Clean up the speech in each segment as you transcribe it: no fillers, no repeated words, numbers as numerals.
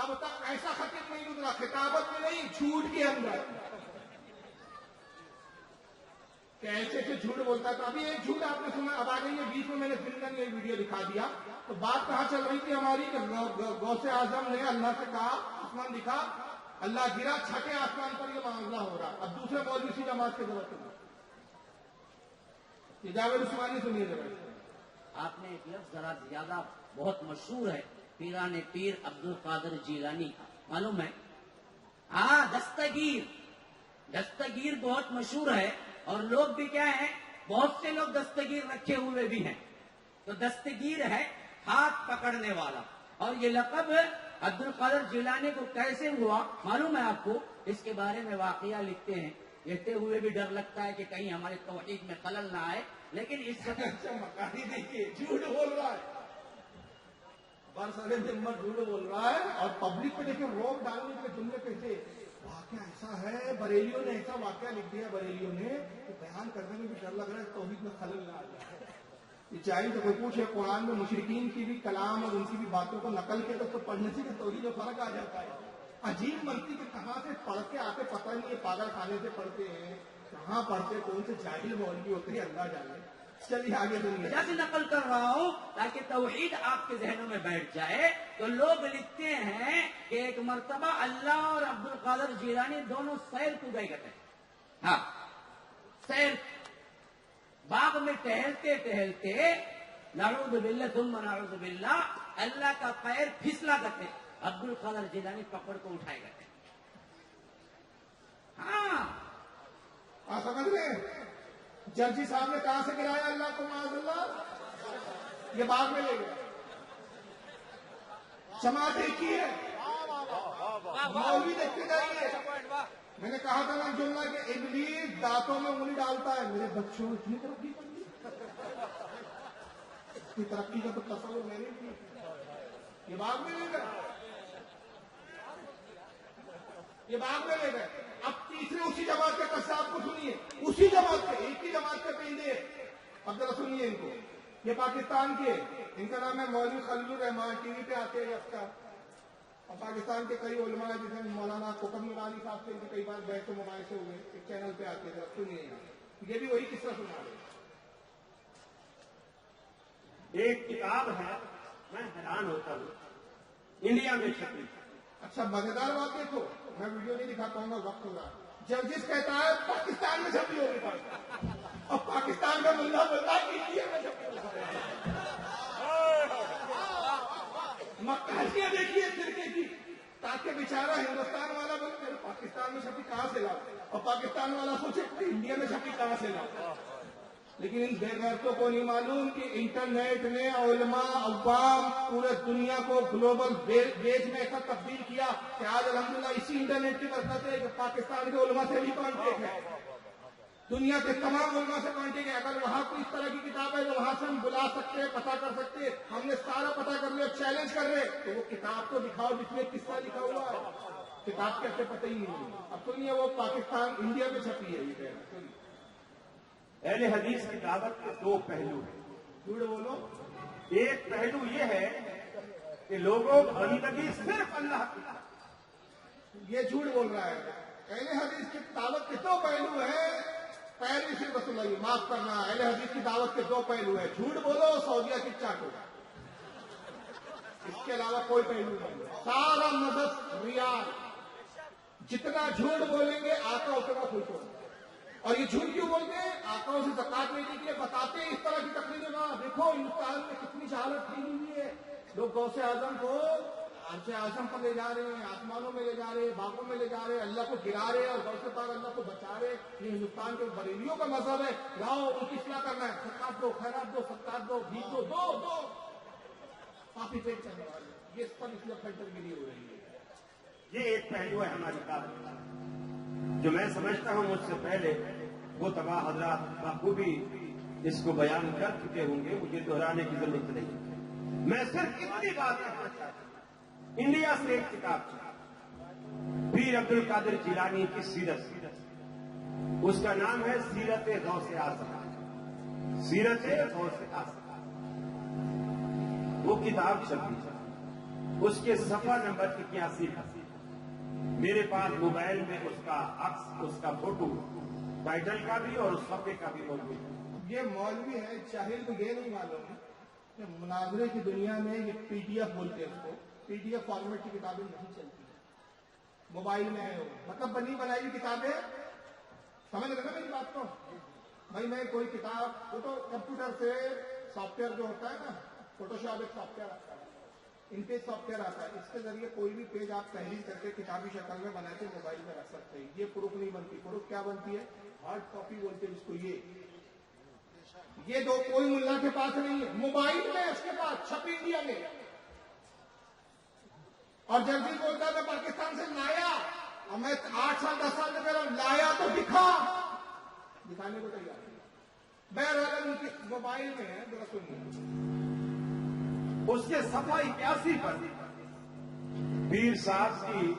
اب تک ایسا خطیب نہیں گزرا، خطابت میں نہیں، جھوٹ کے اندر کیسے سے جھوٹ بولتا تھا. ابھی ایک جھوٹ آپ نے سنا، اب آ گئی ہے بیچ میں، میں نے فلم یہ ویڈیو دکھا دیا. تو بات کہاں چل رہی تھی ہماری کہ غوث اعظم نے اللہ سے کہا، آسمان دکھا، اللہ گرا، چھٹے آسمان پر یہ معاملہ ہو رہا. اب دوسرے مولوی سی نماز کی ضرورت نہیں. جاوید عثمانی سنیے ذرا. آپ نے ایک لفظ ذرا زیادہ بہت مشہور ہے، پیران پیر عبد القادر جیلانی کا، معلوم ہے؟ ہاں، دستگیر. دستگیر بہت مشہور ہے، اور لوگ بھی کیا ہیں، بہت سے لوگ دستگیر رکھے ہوئے بھی ہیں. تو دستگیر ہے ہاتھ پکڑنے والا. اور یہ لقب عبد القادر جیلانی کو کیسے ہوا معلوم ہے آپ کو؟ اس کے بارے میں واقعہ لکھتے ہیں. کہتے ہوئے بھی ڈر لگتا ہے کہ کہیں ہمارے توحید میں خلل نہ آئے، لیکن اس مکاری دیکھیے، جھوٹ بول رہا ہے، برسر ہمت جھوٹ بول رہا ہے. اور پبلک پہ دیکھیں روک ڈالنے کے جملے کیسے. واقعہ ایسا ہے، بریلیوں نے ایسا واقعہ لکھ دیا، بریلیوں نے کہ بیان کرنے میں بھی ڈر لگ رہا ہے توحید میں خلل نہ آ جائے. یہ چاہیے تو کوئی پوچھے قرآن میں مشرکین کی بھی کلام اور ان کی بھی باتوں کو نقل کے تو پڑھنے سے توحید میں فرق آ جاتا ہے. عجیب منتی کہ کہاں سے پڑھ کے آتے پتہ نہیں، یہ پاگل خانے سے پڑھتے ہیں، کہاں پڑھتے، کون سے جاہل مولوی ہوتے ہیں، اللہ جانے. چلیے آگے دنیا جیسے نقل کر رہا ہوں تاکہ توحید آپ کے ذہنوں میں بیٹھ جائے. تو لوگ لکھتے ہیں کہ ایک مرتبہ اللہ اور عبد القادر جیلانی دونوں سیر کو گئے کرتے ہیں. ہاں، سیر باغ میں ٹہلتے ٹہلتے نعوذ باللہ ثم نعوذ باللہ اللہ کا پیر پھسلا کرتے، عبد القادر جیلانی پکڑ کو اٹھائے کرتے. ہاں سمجھ رہے ہیں؟ جرجی صاحب نے کہاں سے گرایا اللہ کو معاذ اللہ؟ یہ باغ میں لے گئے. جماعت ایک ہی ہے، مولوی دیکھتے جائیے. میں نے کہا تھا نا جملہ کہ ابلیس دانتوں میں انگلی ڈالتا ہے. میرے بچوں اتنی ترقی کر لی، اس کی ترقی کا تو تصور میں نے کیا. یہ باغ میں لے گئے، یہ باغ میں لے گئے. اب تیسرے اسی جماعت کے قصاب کو سنیے، اسی جماعت کے، ایک ہی جماعت کے پہلے. اب ذرا سنیے ان کو. یہ پاکستان کے، ان کا نام ہے مولوی خلیل الرحمان، ٹی وی پہ آتے ہیں اکثر. اور پاکستان کے کئی علماء ہیں، جیسے مولانا کوکب نورانی صاحب سے ان کے کئی بار بحث و مباحثے ہوئے، ایک چینل پہ آتے ہیں. سنیے یہ بھی وہی قصہ سنا رہے. ایک کتاب ہے، میں حیران ہوتا ہوں، انڈیا میں چھپی. اچھا مزیدار بات دیکھو، میں ویڈیو نہیں دکھا پاؤں گا، وقت ہو رہا ہے. جرجس کہتا ہے پاکستان میں چھپی ہوگی، اور پاکستان کا ملا بولتا ہے کہ انڈیا میں چھپی ہوگی. مکاریاں دیکھیے فرقے کی، تاکہ بیچارہ ہندوستان والا بولے پاکستان میں چھپی کہاں سے لاؤ، اور پاکستان والا سوچے انڈیا میں چھپی کہاں سے لاؤ. لیکن ان بے غیرتوں کو نہیں معلوم کہ انٹرنیٹ نے علماء عوام پورے دنیا کو گلوبل ویج میں ایسا تبدیل کیا کہ آج الحمدللہ اسی انٹرنیٹ کی برکت ہے کہ پاکستان کے علماء سے بھی کانٹیکٹ ہے، دنیا کے تمام علماء سے کانٹیکٹ ہے. اگر وہاں کوئی اس طرح کی کتاب ہے تو وہاں سے ہم بلا سکتے ہیں، پتہ کر سکتے ہیں. ہم نے سارا پتہ کر لیا، چیلنج کر رہے تو وہ کتاب تو دکھاؤ جس میں قصہ لکھا ہوا ہے. کتاب کے پتہ ہی نہیں. اب سنیے وہ پاکستان انڈیا میں چھپی ہے. یہ اہل حدیث کی دعوت کے دو پہلو ہیں. جھوٹ بولو. ایک پہلو یہ ہے کہ لوگوں بندگی صرف اللہ کی. یہ جھوٹ بول رہا ہے. اہل حدیث کی دعوت کے دو پہلو ہیں. پہلی صرف رسول اللہ، معاف کرنا، اہل حدیث کی دعوت کے دو پہلو ہیں. جھوٹ بولو، سعودیہ کی چاٹو، اس کے علاوہ کوئی پہلو نہیں. سارا مذہب ریاض. جتنا جھوٹ بولیں گے آقا اتنا خوش ہوگا. اور یہ جھوٹ کیوں بولتے ہیں؟ آقاؤں سے زکات لینے کے لیے بتاتے ہیں اس طرح کی تقریریں. دیکھو ہندوستان میں کتنی جہالت پھیلی ہوئی ہے. لوگ غوث اعظم کو عرش اعظم پر لے جا رہے ہیں، آسمانوں میں لے جا رہے ہیں، باغوں میں لے جا رہے ہیں، اللہ کو گرا رہے ہیں، اور غوث پاک اللہ کو بچا رہے. یہ ہندوستان کے بریلیوں کا مذہب ہے. لاؤ ان کی اصلاح کرنا ہے، زکات دو، خیرات دو، صدقات دو، بھیک دو، دو کافی پیٹ چلنے والے. یہ اس پر اصلاح فلٹر گیری ہو رہی ہے. یہ ایک پہلو ہے ہماری دعوت کا، جو میں سمجھتا ہوں مجھ سے پہلے وہ تمام حضرات بخوبی اس کو بیان کر چکے ہوں گے، مجھے دہرانے کی ضرورت نہیں. میں صرف اتنی بات کرنا چاہتا ہوں. انڈیا سے ایک کتاب چاہتا، پیر عبد القادر جیلانی کی سیرت، اس کا نام ہے سیرت غوث اعظم. سیرت غوث اعظم وہ کتاب چھپی. اس کے صفحہ نمبر 81 میرے پاس موبائل میں اس کا عکس، اس کا فوٹو، ٹائٹل کا بھی اور اس صفحے کا بھی موجود ہے۔ یہ مولوی ہے جاہل کو یہ نہیں معلوم کہ مناظرے کی دنیا میں یہ پی ڈی ایف بولتے ہیں، اس کو پی ڈی ایف فارمیٹ کی کتابیں نہیں چلتی، موبائل میں ہے وہ، مطلب بنی بنائی ہوئی کتابیں، سمجھ رہے نا میری بات کو؟ بھائی میں کوئی کتاب، وہ تو کمپیوٹر سے سافٹ ویئر جو ہوتا ہے نا، فوٹو شاپ ایک سافٹ ویئر آتا ہے، ان پہ سافٹ ویئر آتا ہے، اس کے ذریعے کوئی بھی پیج آپ تحریر کر کے کتابی شکل میں بنا کے موبائل میں رکھ سکتے ہیں۔ یہ پروف نہیں بنتی، پروف کیا بنتی ہے؟ ہارڈ کاپی بولتے ہیں جس کو۔ یہ دو کوئی ملا کے پاس نہیں ہے، موبائل میں اس کے پاس، چھپی انڈیا میں، اور جلدی بولتا ہے میں پاکستان سے لایا، اور میں 8 سال 10 سال سے کہہ رہا ہوں لایا تو دکھا، دکھانے کو تیار نہیں۔ بہرحال ان کی موبائل میں ہے، ذرا سنیے۔ اس کے صفحہ 81 پر پیر صاحب کی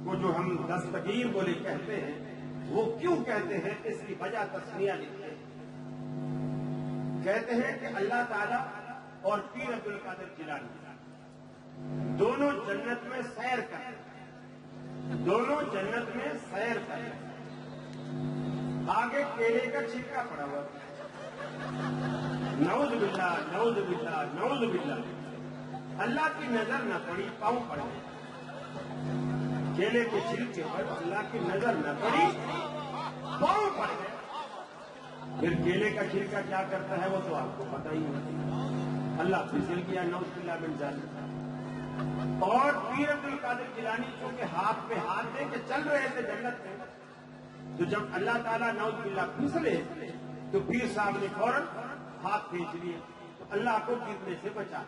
کو جو ہم دستگیر بولے کہتے ہیں، وہ کیوں کہتے ہیں اس کی وجہ تسمیہ لکھتے ہیں۔ کہتے ہیں کہ اللہ تعالیٰ اور پیر عبد القادر جیلانی دونوں جنت میں سیر کریں، دونوں جنت میں سیر کریں، آگے کیلے کا چھلکا پڑا ہوا، نعوذ باللہ نعوذ باللہ نعوذ باللہ، اللہ کی نظر نہ پڑی، پاؤں پڑ گئے، کیلے کے چھلکے پر اللہ کی نظر نہ پڑی، پاؤں پڑ گئے۔ پھر کیلے کا چھلکا کیا کرتا ہے وہ تو آپ کو پتہ ہی نہیں، اللہ پھسل گیا، نعوذ باللہ من ذالک۔ اور پیر عبد القادر جیلانی چونکہ ہاتھ پہ ہاتھ دے کے چل رہے تھے جنت میں، تو جب اللہ تعالیٰ نعوذ باللہ پھسلے تو پیر صاحب نے فوراً ہاتھ کھینچ لیے، تو اللہ کو گرنے سے بچا،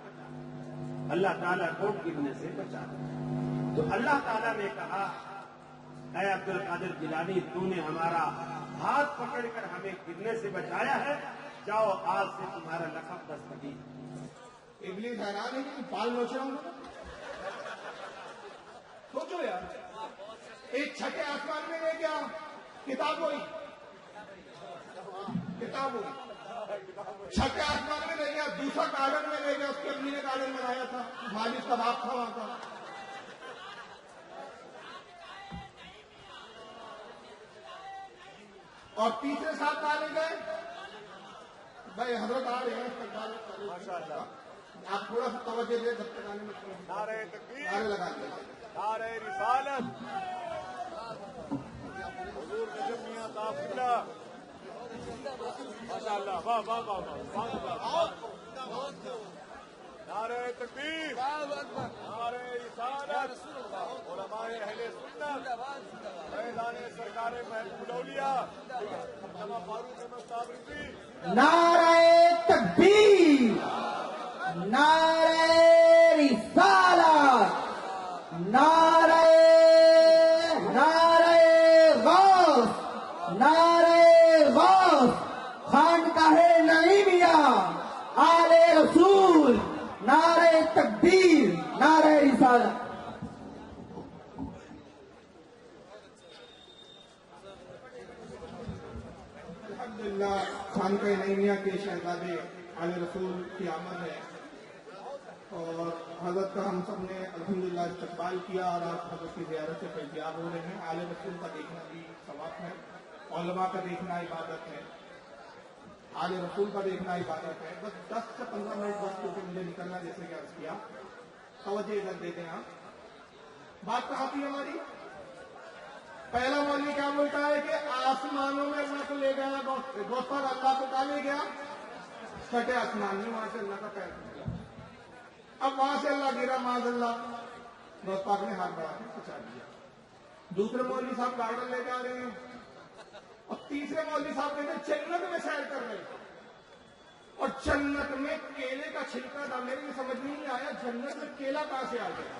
اللہ تعالیٰ کو گرنے سے بچا۔ تو اللہ تعالیٰ نے کہا اے عبد القادر جیلانی، تو نے ہمارا ہاتھ پکڑ کر ہمیں گرنے سے بچایا ہے، جاؤ آج سے تمہارا لقب دستگیر۔ ابلیس حیران ہے کہ پال نوچ رہا ہوں۔ سوچو یار، ایک چھٹے آسمان میں لے گیا، کتاب ہوئی، کتاب ہوئی، چھٹے آسمان میں لے گیا، دوسرا گارڈن میں لے گیا، اس کی امی نے گارڈن بنایا تھا، مالک کا باپ تھا وہاں کا۔ اور تیسرے ساتھ کہاں لے گئے؟ بھائی حضرت آ رہے ہیں استقبال، آپ تھوڑا سا توجہ دیں جب تک آنے میں، نعرہ تکبیر، نعرے لگا دیں، نعرہ رسالت، حضور نجم میاں صاحب قبلہ، ماشاءاللہ، واہ واہ واہ واہ، نعرہ تکبیر، نعرہ رسالت، علماء اہل سنت، فیضان سرکار محبوب الاولیاء علامہ فاروق احمد صاحب رضوی، نعرہ تکبیر، نعرہ رسالت، نعرہ غوث، نعرہ غوث، خانقاہ نعیمیہ، آل رسول، نعرہ تکبیر، نعرہ رسالت۔ الحمدللہ خانقاہ نعیمیہ کے شہزادے آل رسول کی آمد ہے، اور حضرت کا ہم سب نے الحمدللہ استقبال کیا، اور آپ حضرت کی زیارت سے فیضیاب ہو رہے ہیں۔ آل رسول کا دیکھنا بھی ثواب ہے، علماء کا دیکھنا عبادت ہے، آل رسول کا دیکھنا عبادت ہے۔ بس 10 سے 15 منٹ بس کیونکہ مجھے نکلنا، جیسے کہ عرض کیا، توجہ ادھر دیتے ہیں آپ۔ بات کہاں تھی ہماری؟ پہلا مولوی کیا بولتا ہے کہ آسمانوں میں اللہ کو لے گیا، گوسفر اللہ کو کہاں لے گیا؟ چھٹے آسمان میں، وہاں سے اللہ کا پیر گیا، اب وہاں سے اللہ گرا، معاذ اللہ، دوست پاک نے ہاتھ بڑھا کے بچا دیا۔ دوسرے مولوی صاحب گارڈن لے جا رہے ہیں، اور تیسرے مولوی صاحب کہتے ہیں جنت میں سیر کر رہے ہیں، اور جنت میں کیلے کا چھلکا تھا۔ میرے لیے سمجھ میں نہیں آیا جنت میں کیلا کہاں سے آ گیا؟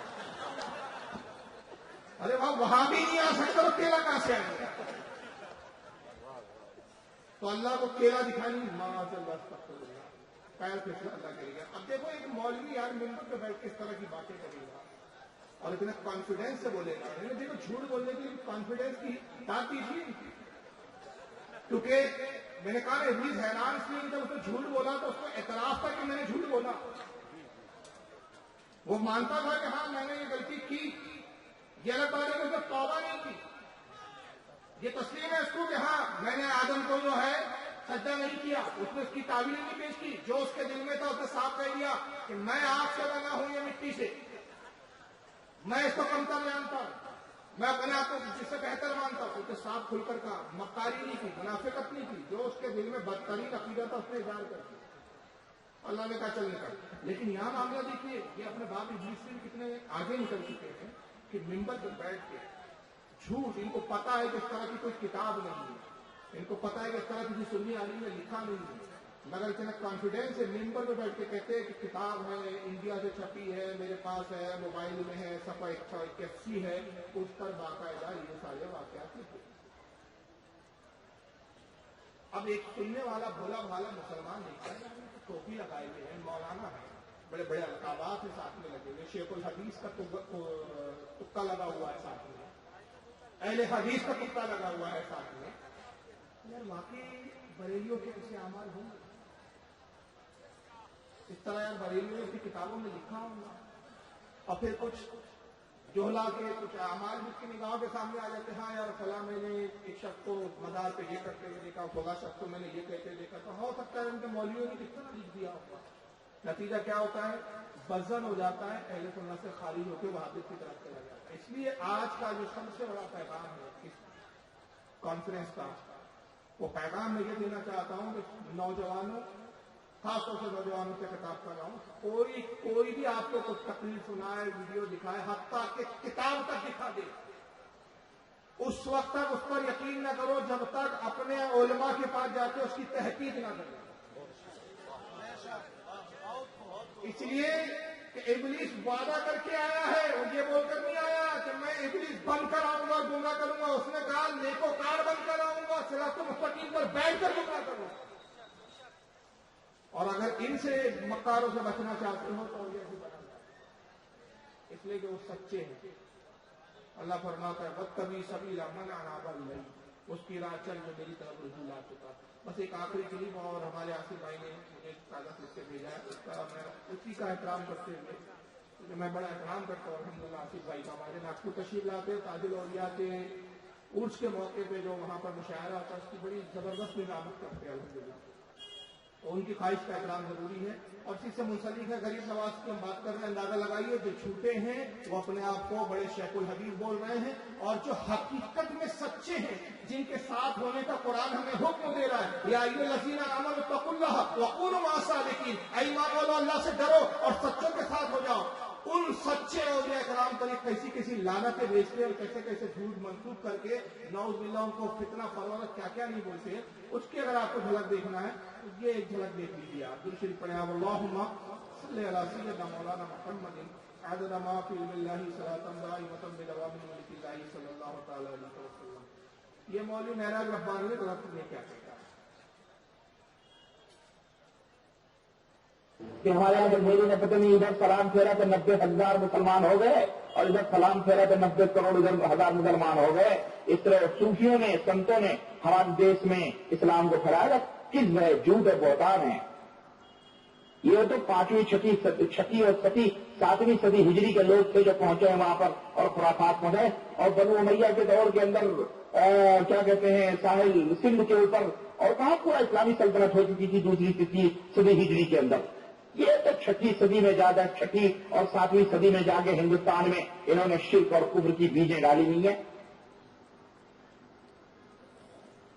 ارے وہاں بھی نہیں آ سکتا تو کیلا کہاں سے آ گیا؟ تو اللہ کو کیلا دکھائی، معاذ اللہ، استغفر اللہ، پیر پھسلا، اللہ کرے گا۔ اب دیکھو ایک مولوی یار ممبر پہ بیٹھ کے اس طرح کی باتیں کرے گا اور اتنا کانفیڈینس سے بولے گا، دیکھو جھوٹ بولنے کی کانفیڈینس کی بات کیجیے، کیونکہ میں نے کہا ابلیس حیران اس لیے جب اس نے جھوٹ بولا تو اس کو اعتراف تھا کہ میں نے جھوٹ بولا، وہ مانتا تھا کہ ہاں میں نے یہ غلطی کی، یہ الگ بات ہے کہ توبہ نہیں کی، یہ تسلیم ہے اس کو کہ ہاں میں نے آدم کو جو ہے سجدہ نہیں کیا، اس نے اس کی تعبیر نہیں پیش کی، جو اس کے دل میں تھا اس نے صاف کہہ دیا کہ میں آگ سے بنا ہوں یا مٹی سے، میں اس کو کمتر جانتا ہوں، میں اپنے آپ کو جس سے بہتر مانتا ہوں، اس نے صاف کھل کر کہا، مکاری نہیں کی، منافقت نہیں کی، جو اس کے دل میں بدترین عقیدہ تھا اس نے اظہار کر دیا، اللہ نے کہا چل نکل۔ لیکن یہاں معاملہ دیکھیے، یہ اپنے باپ ابلیس سے کتنے آگے نکل چکے ہیں کہ ممبر پر بیٹھ کے جھوٹ، ان کو پتا ہے کہ اس طرح کی کوئی کتاب نہیں ہے، ان کو پتا ہے کہ اس طرح کسی سنی عالم نے لکھا نہیں ہے، مگر اتنا کانفیڈینس ہے ممبر پہ بیٹھ کے کہتے ہیں کہ کتاب ہے، انڈیا سے چھپی ہے، میرے پاس ہے، موبائل میں ہے، صفحہ 181 ہے، اس پر باقاعدہ یہ سارے واقعات لکھے۔ اب ایک سننے والا بھولا بھالا مسلمان دیکھا ہے، ٹوپی لگائے ہوئے ہیں، مولانا ہے، بڑے بڑے القابات ہیں ساتھ میں لگے ہوئے، شیخ الحدیث کا تکا لگا ہوا ہے ساتھ میں، اہل حدیث کا تکا لگا ہوا ہے ساتھ میں، یار واقعی بریلیوں کے کسی اعمال ہوں گے اس طرح؟ یار بریلیوں کی کتابوں میں لکھا ہوگا، اور پھر کچھ جوہلا کے کچھ اعمال جس کی نگاہوں کے سامنے آ جاتے ہیں، ہاں یار فلاں میں نے ایک شخص کو مدار پہ یہ کرتے ہوئے دیکھا، فلاں شخص کو میں نے یہ کہتے دیکھا، تو ہو سکتا ہے ان کے مولویوں نے کس طرح لکھ دیا ہوگا۔ نتیجہ کیا ہوتا ہے؟ وزن ہو جاتا ہے، اہل سنت سے خارج ہو کے وہابیت کی طرف چلا جاتا ہے۔ اس لیے آج کا جو سب سے بڑا پیغام ہے اس کانفرنس کا، وہ پیغام میں یہ دینا چاہتا ہوں کہ نوجوانوں، خاص طور سے نوجوانوں سے خطاب کر رہا ہوں، کوئی بھی آپ کو کچھ تقریر سنائے، ویڈیو دکھائے، حتیٰ کہ کتاب تک دکھا دے، اس وقت تک اس پر یقین نہ کرو جب تک اپنے علماء کے پاس جا کے اس کی تحقیق نہ کرو۔ اس لیے کہ ابلیس وعدہ کر کے آیا ہے، اور یہ بول کر نہیں آیا کہ میں ابلیس بن کر آؤں گا، گمراہ کروں گا، اس نے کہا نیکوکار بن کر آؤں گا، صراط مستقیم پر بیٹھ کر گمراہ کروں گا۔ اور اگر ان سے مکاروں سے بچنا چاہتے ہو تو یہ بھی بنا جائے، اس لیے کہ وہ سچے ہیں۔ اللہ فرماتا ہے وَاتَّبِعْ سَبِيلَ مَنْ أَنَابَ إِلَيَّ، اس کی راہ چل جو میری طرف رجوع لا چکا۔ بس ایک آخری کلپ، اور ہمارے آصف بھائی نے مجھے کاغذ لکھ کے بھیجا ہے، اس کا میں اسی کا احترام کرتے ہوئے، کیونکہ میں بڑا احترام کرتا ہوں الحمدللہ آصف بھائی کا، ہمارے ناگپور تشریف لاتے ہیں، تاج الاولیاء کے عرس کے موقع پہ جو وہاں پر مشاعرہ ہوتا ہے اس کی بڑی زبردست نظامت کرتے ہیں الحمدللہ، تو ان کی خواہش کا احترام ضروری ہے۔ اور اسی سے منسلک ہے غریب نواز کی ہم بات کر رہے ہیں، اندازہ لگائیے جو چھوٹے ہیں وہ اپنے آپ کو بڑے شیخ الحدیث بول رہے ہیں، اور جو حقیقت میں سچے ہیں، جن کے ساتھ ہونے کا قرآن ہمیں حکم دے رہا ہے، یا ایھا الذین آمنوا اتقوا اللہ وکونوا مع الصادقین، اے ایمان والو اللہ سے ڈرو اور سچوں کے ساتھ ہو جاؤ۔ ان سچے اولیاء کرام پر کیسی لعنتیں بیچتے اور کیسے جھوٹ منسوخ کر کے نعوذ باللہ ان کو فتنہ فرورت کیا نہیں بولتے ہیں، اس کی اگر آپ کو جھلک دیکھنا ہے تو یہ ایک جھلک دیکھ لیجیے آپ۔ درود شریف پڑھیں آپ، اللہم صلی علی سیدنا مولانا محمد عدد ما فی علم اللہ صلاۃ دائمۃ بدوام ملک اللہ صلی اللہ تعالی علیہ وسلم۔ یہ مولوی معراج ربانی نے غلط نے کیا کہا کہ ہمارے یہاں جب میری نے پتہ نہیں ادھر سلام پھیرا تو 90,000 مسلمان ہو گئے، اور ادھر سلام پھیرا تو 90 کروڑ ادھر 1000 مسلمان ہو گئے۔ اس طرح صوفیوں نے، سنتوں نے ہمارے دیش میں اسلام کو پھیلایا، کس ہے جھوٹ اور بہتان ہے۔ یہ تو 5ویں 6 اور 7ویں صدی ہجری کے لوگ تھے جو پہنچے ہیں وہاں پر اور خرافات میں گئے، اور بنو امیہ کے دور کے اندر کیا کہتے ہیں ساحل سندھ کے اوپر، اور کہاں پورا اسلامی سلطنت ہو چکی تھی 2ری صدی ہجری کے اندر۔ یہ تو 6 صدی میں زیادہ 6 اور 7ویں صدی میں جا کے ہندوستان میں انہوں نے شرک اور کفر کی بیجیں ڈالی ہوئی ہیں۔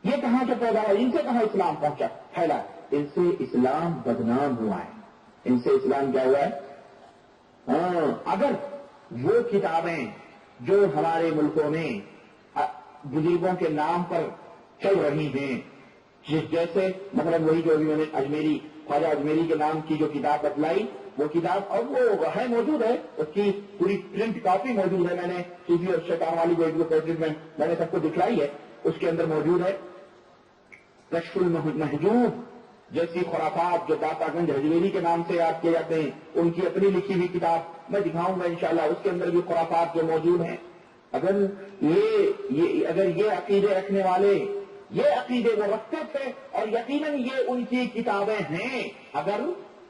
یہ کہاں سے پیدا ہوا؟ ان سے کہاں اسلام پہنچا پھیلا؟ ان سے اسلام بدنام ہوا ہے، ان سے اسلام کیا ہوا ہے؟ اگر وہ کتابیں جو ہمارے ملکوں میں بزرگوں کے نام پر چل رہی ہیں، جیسے مطلب وہی جو انہوں نے اجمیری خواجہ اجمیری کے نام کی جو کتاب بتلائی، وہ کتاب اب وہ ہے موجود ہے، اس کی پوری پرنٹ کاپی موجود ہے، میں نے صوفی اور شیطان والی جو ایڈوکیٹڈ میں نے سب کو دکھلائی ہے، اس کے اندر موجود ہے۔ کشف المحجوب جیسی خرافات جو داتا گنج اجمیری کے نام سے یاد کیے جاتے ہیں، ان کی اپنی لکھی ہوئی کتاب میں دکھاؤں گا انشاءاللہ، اس کے اندر بھی خرافات جو موجود ہیں۔ اگر یہ عقیدے رکھنے والے یہ عقیدے وہ رکھتے تھے، اور یقیناً یہ ان کی کتابیں ہیں، اگر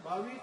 22।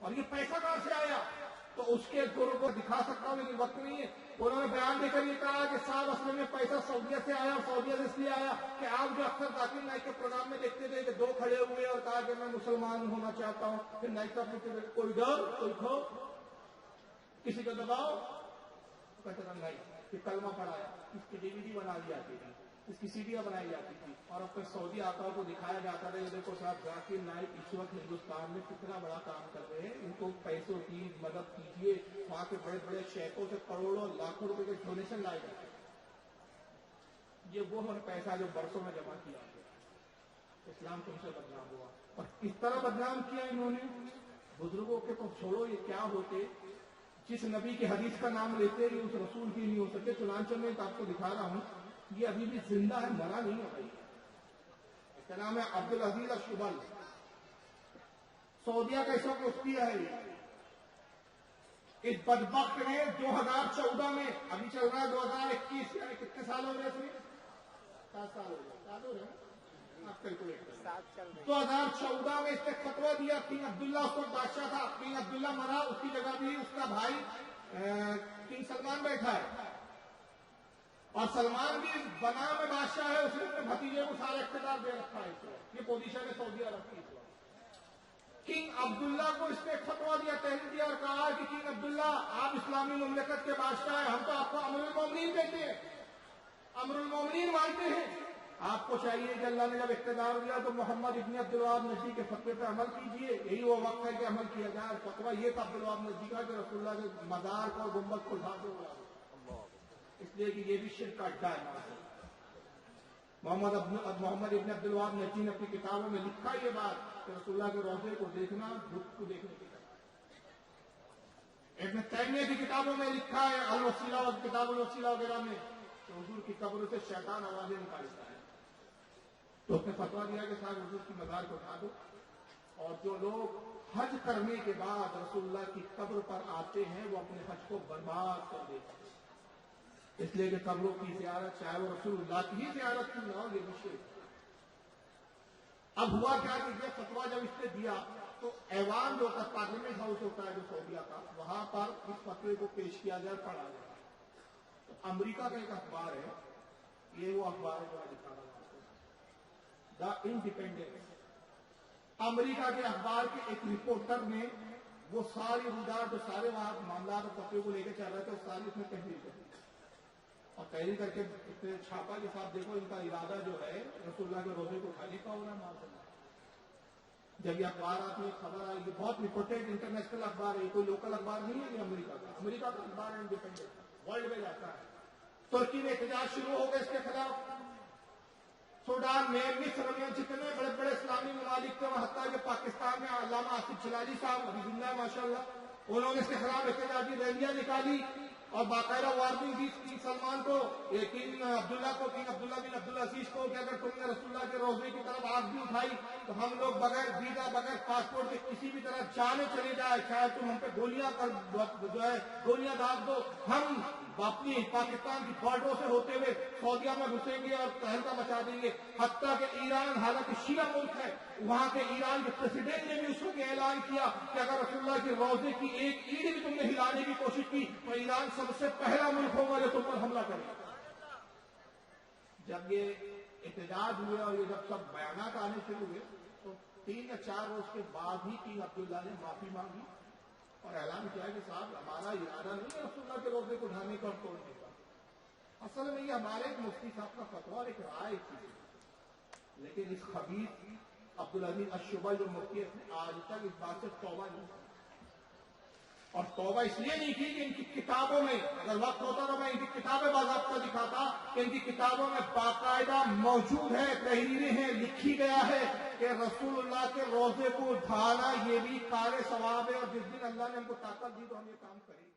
اور یہ پیسہ کہاں سے آیا؟ تو اس کے گروہ کو دکھا سکتا ہوں لیکن وقت نہیں ہے. انہوں نے بیان دے کر یہ کہا کہ صاحب اصل میں پیسہ سعودیہ سے آیا، اور سعودیہ سے اس لیے آیا کہ آپ جو اکثر ذاکر نائک کے پروگرام میں دیکھتے تھے کہ دو کھڑے ہوئے اور کہا کہ میں مسلمان ہونا چاہتا ہوں، پھر نائک صاحب پوچھتے تھے کوئی ڈر، کوئی خوف، کسی کا دباؤ؟ کہتے تھے نہیں، کہ کلمہ پڑھایا، اس کی DVD بنا دی جاتی تھی، اس کی CDیاں بنائی جاتی تھی، اور اب تک سعودی آقا کو دکھایا جاتا تھا یہ دیکھو صاحب ذاکر نائک اس وقت ہندوستان میں کتنا بڑا کام کر رہے ہیں، ان کو پیسوں کی مدد کیجیے. وہاں کے بڑے بڑے شیخوں سے کروڑوں لاکھوں روپے کے ڈونیشن لائے جاتے ہیں. یہ وہ ہے پیسہ جو برسوں میں جمع کیا گیا. اسلام تم سے بدنام ہوا. اور کس طرح بدنام کیا انہوں نے؟ بزرگوں کے تو چھوڑو یہ کیا ہوتے، جس نبی کی حدیث کا نام لیتے یہ اس رسول کی نہیں ہو سکتے. چنانچہ میں آپ کو دکھا رہا ہوں، یہ ابھی بھی زندہ ہے، مرا نہیں ہے بھائی. اس کا نام ہے عبدالعزیز الشبل. سعودیہ کا اس وقت مفتی ہے. اس بدبخت نے 2014 میں، ابھی چل رہا ہے 2021، یعنی کتنے سال ہو گئے اس میں؟ 7 سال ہو گئے. 7 ہو رہے ہیں آپ کیلکولیٹ کریں. 2014 میں اس نے فتویٰ دیا. کنگ عبداللہ اس وقت بادشاہ تھا. کنگ عبداللہ مرا، اس کی جگہ بھی اس کا بھائی کنگ سلمان بیٹھا ہے، اور سلمان بھی بنا میں بادشاہ ہے. اس نے اپنے بھتیجے کو سارا اقتدار دے رکھا ہے. اس وقت یہ پوزیشن ہے سعودی عرب کی. اس وقت کنگ عبداللہ کو اس نے فتویٰ دیا، تحریر دیا اور کہا کہ کنگ عبداللہ آپ اسلامی مملکت کے بادشاہ ہیں، ہم تو آپ کو امر المومنین کہتے ہیں، امر المومنین مانتے ہیں. آپ کو چاہیے کہ اللہ نے جب اقتدار دیا تو محمد ابن عبدالوہاب نجدی کے فتوے پہ عمل کیجیے. یہی وہ وقت ہے کہ عمل کیا جائے. فتویٰ یہ تھا عبدالوہاب نجدی کا کہ رسول اللہ کے مزار کو اور گنبد کو اٹھا دو، اس لیے کہ یہ بھی شرک کا اڈا ہے. محمد ابن عبدالوہاب نجدی نے اپنی کتابوں میں لکھا یہ بات کہ رسول اللہ کے روضے کو دیکھنا بت کو دیکھنے کی طرح. ابن تیمیہ کی کتابوں میں لکھا ہے، الوسیلہ اور کتاب الوسیلہ وغیرہ میں، کہ حضور کی قبر سے شیطان آوازیں نکالتا ہے. تو اس نے فتویٰ دیا کہ صاحب حضور کی مزار کو اٹھا دو، اور جو لوگ حج کرنے کے بعد رسول اللہ کی قبر پر آتے ہیں وہ اپنے حج کو برباد کر دیتے ہیں. اس لیے کہ قبروں کی زیارت چاہے وہ رسول اللہ کی ہی زیارت کی نہ ہو، یہ بھی شرک. اب ہوا کیا کہ یہ فتویٰ جب اس نے دیا تو ایوان جو ہوتا ہے، پارلیمنٹ ہاؤس ہوتا ہے جو سعودیہ کا، وہاں پر اس فتوے کو پیش کیا جائے، پڑھا جائے. تو امریکہ کا ایک اخبار ہے، یہ وہ اخبار ہے جو میں دکھا رہا ہوں، دا انڈیپینڈنٹ. امریکہ کے اخبار کے ایک رپورٹر نے وہ ساری روایات جو سارے وہاں معاملات اور فتوے کو لے کے چل رہے تھے وہ ساری اس میں تحریر کر دی، اور تحریر کر کے چھاپا کے ساتھ دیکھو ان کا ارادہ جو ہے رسول اللہ کے روزے کو اٹھانے کا ہو رہا ہے معاشرہ. جب یہ اخبارات میں خبر آئی، یہ بہت امپورٹنٹ انٹرنیشنل اخبار ہے، یہ کوئی لوکل اخبار نہیں ہے، یہ امریکہ کا اخبار ہے، انڈیپینڈنٹ، ورلڈ میں جاتا ہے. ترکی میں احتجاج شروع ہو گئے اس کے خلاف. سوڈان میں، مصر میں، جتنے بڑے بڑے اسلامی ممالک تھے، حتیٰ کہ پاکستان میں علامہ آصف جلالی صاحب ابھی زندہ ہے ماشاء اللہ، انہوں نے اس کے خلاف احتجاجی ریلیاں نکالی اور باقاعدہ وارننگ دی کنگ سلمان کو، کنگ عبداللہ کو، کنگ عبداللہ بن عبدالعزیز کو کہ اگر تم نے رسول اللہ کے روضے کی طرف آنکھ بھی اٹھائی تو ہم لوگ بغیر ویزا، بغیر پاسپورٹ کے کسی بھی طرح جانے چلے جائے، چاہے تم ہم پہ گولیاں داغ دو، ہم اپنی پاکستان کی بارڈروں سے ہوتے ہوئے سعودیہ میں گھسیں گے اور تہلکہ مچا دیں گے. حتیٰ کہ ایران، حالانکہ شیعہ ملک ہے، وہاں کے ایران کے پریزیڈنٹ نے بھی اس وقت اعلان کیا کہ اگر رسول اللہ کے روضے کی ایک اینٹ بھی تم نے ہلانے کی کوشش کی تو ایران سب سے پہلا ملک ہوگا جو تم پر حملہ کرے. جب یہ احتجاج ہوئے اور یہ جب سب بیانات آنے شروع ہوئے تو 3 یا 4 روز کے بعد ہی کنگ عبداللہ نے معافی مانگی اور اعلان کیا کہ صاحب ہمارا ارادہ نہیں ہے رسول اللہ کے روضے کو اٹھانے کا اور توڑنے کا. اصل میں یہ ہمارے ایک مفتی صاحب کا فتویٰ اور ایک رائے تھی، لیکن اس خبیث عبدالعزیز الشبل جو مفتی ہے اس نے آج تک اس بات سے توبہ نہیں کی. اور توبہ اس لیے نہیں کی کہ ان کی کتابوں میں، اگر وقت ہوتا تو میں ان کی کتابیں باضابطہ دکھاتا کہ ان کی کتابوں میں باقاعدہ موجود ہے، تحریریں ہیں، لکھی گیا ہے کہ رسول اللہ کے روضے کو اٹھانا یہ بھی کار ثواب ہے، اور جس دن اللہ نے ہم کو طاقت دی تو ہم یہ کام کریں گے.